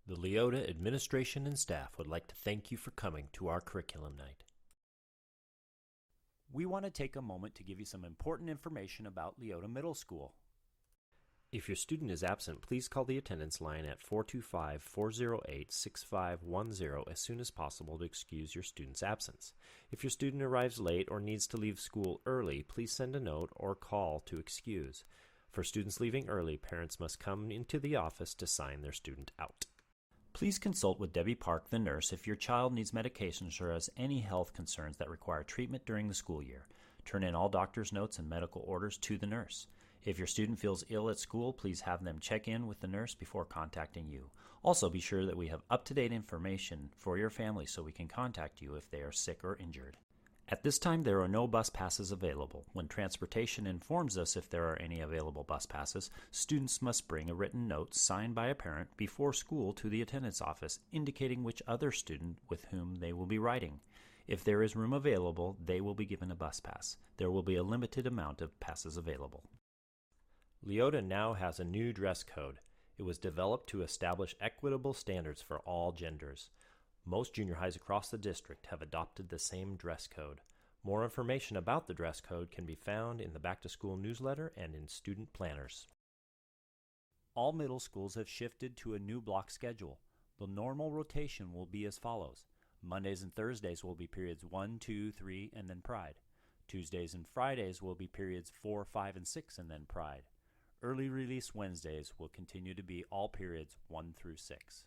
The Leota administration and staff would like to thank you for coming to our curriculum night. We want to take a moment to give you some important information about Leota Middle School. If your student is absent, please call the attendance line at 425-408-6510 as soon as possible to excuse your student's absence. If your student arrives late or needs to leave school early, please send a note or call to excuse. For students leaving early, parents must come into the office to sign their student out. Please consult with Debbie Park, the nurse, if your child needs medications or has any health concerns that require treatment during the school year. Turn in all doctor's notes and medical orders to the nurse. If your student feels ill at school, please have them check in with the nurse before contacting you. Also, be sure that we have up-to-date information for your family so we can contact you if they are sick or injured. At this time, there are no bus passes available. When transportation informs us if there are any available bus passes, students must bring a written note signed by a parent before school to the attendance office indicating which other student with whom they will be riding. If there is room available, they will be given a bus pass. There will be a limited amount of passes available. Leota now has a new dress code. It was developed to establish equitable standards for all genders. Most junior highs across the district have adopted the same dress code. More information about the dress code can be found in the back-to-school newsletter and in student planners. All middle schools have shifted to a new block schedule. The normal rotation will be as follows. Mondays and Thursdays will be periods 1, 2, 3, and then Pride. Tuesdays and Fridays will be periods 4, 5, and 6, and then Pride. Early release Wednesdays will continue to be all periods 1 through 6.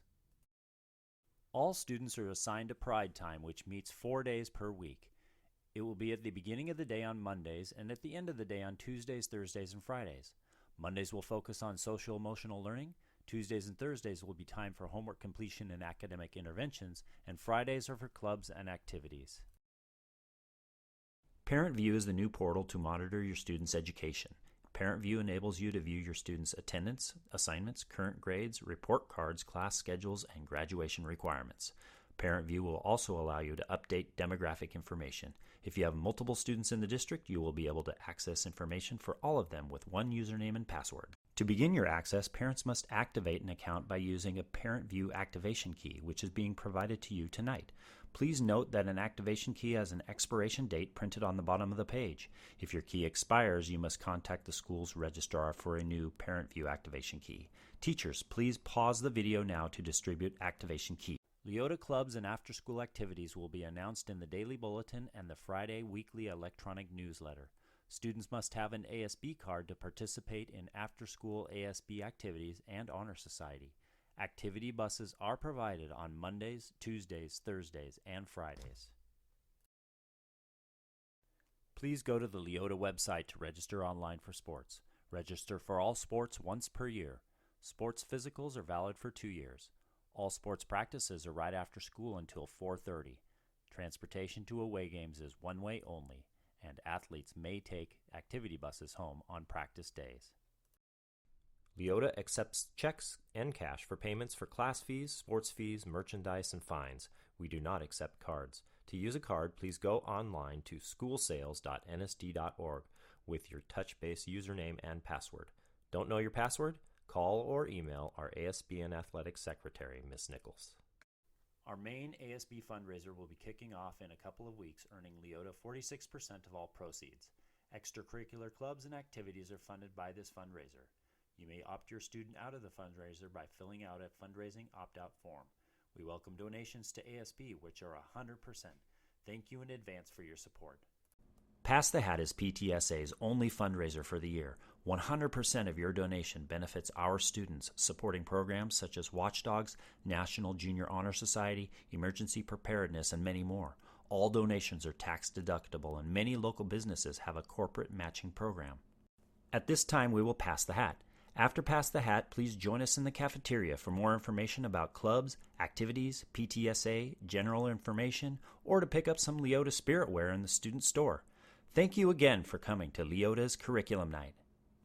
All students are assigned a Pride time, which meets 4 days per week. It will be at the beginning of the day on Mondays and at the end of the day on Tuesdays, Thursdays, and Fridays. Mondays will focus on social-emotional learning. Tuesdays and Thursdays will be time for homework completion and academic interventions, and Fridays are for clubs and activities. Parent View is the new portal to monitor your students' education. Parent View enables you to view your students' attendance, assignments, current grades, report cards, class schedules, and graduation requirements. Parent View will also allow you to update demographic information. If you have multiple students in the district, you will be able to access information for all of them with one username and password. To begin your access, parents must activate an account by using a Parent View activation key, which is being provided to you tonight. Please note that an activation key has an expiration date printed on the bottom of the page. If your key expires, you must contact the school's registrar for a new Parent View activation key. Teachers, please pause the video now to distribute activation key. Leota clubs and after-school activities will be announced in the Daily Bulletin and the Friday weekly electronic newsletter. Students must have an ASB card to participate in after-school ASB activities and Honor Society. Activity buses are provided on Mondays, Tuesdays, Thursdays, and Fridays. Please go to the Leota website to register online for sports. Register for all sports once per year. Sports physicals are valid for 2 years. All sports practices are right after school until 4:30. Transportation to away games is one way only, and athletes may take activity buses home on practice days. Leota accepts checks and cash for payments for class fees, sports fees, merchandise, and fines. We do not accept cards. To use a card, please go online to schoolsales.nsd.org with your touch-based username and password. Don't know your password? Call or email our ASB and Athletics Secretary, Ms. Nichols. Our main ASB fundraiser will be kicking off in a couple of weeks, earning Leota 46% of all proceeds. Extracurricular clubs and activities are funded by this fundraiser. You may opt your student out of the fundraiser by filling out a fundraising opt-out form. We welcome donations to ASB, which are 100%. Thank you in advance for your support. Pass the Hat is PTSA's only fundraiser for the year. 100% of your donation benefits our students, supporting programs such as Watchdogs, National Junior Honor Society, Emergency Preparedness, and many more. All donations are tax deductible, and many local businesses have a corporate matching program. At this time, we will pass the hat. After Pass the Hat, please join us in the cafeteria for more information about clubs, activities, PTSA, general information, or to pick up some Leota spiritware in the student store. Thank you again for coming to Leota's Curriculum Night.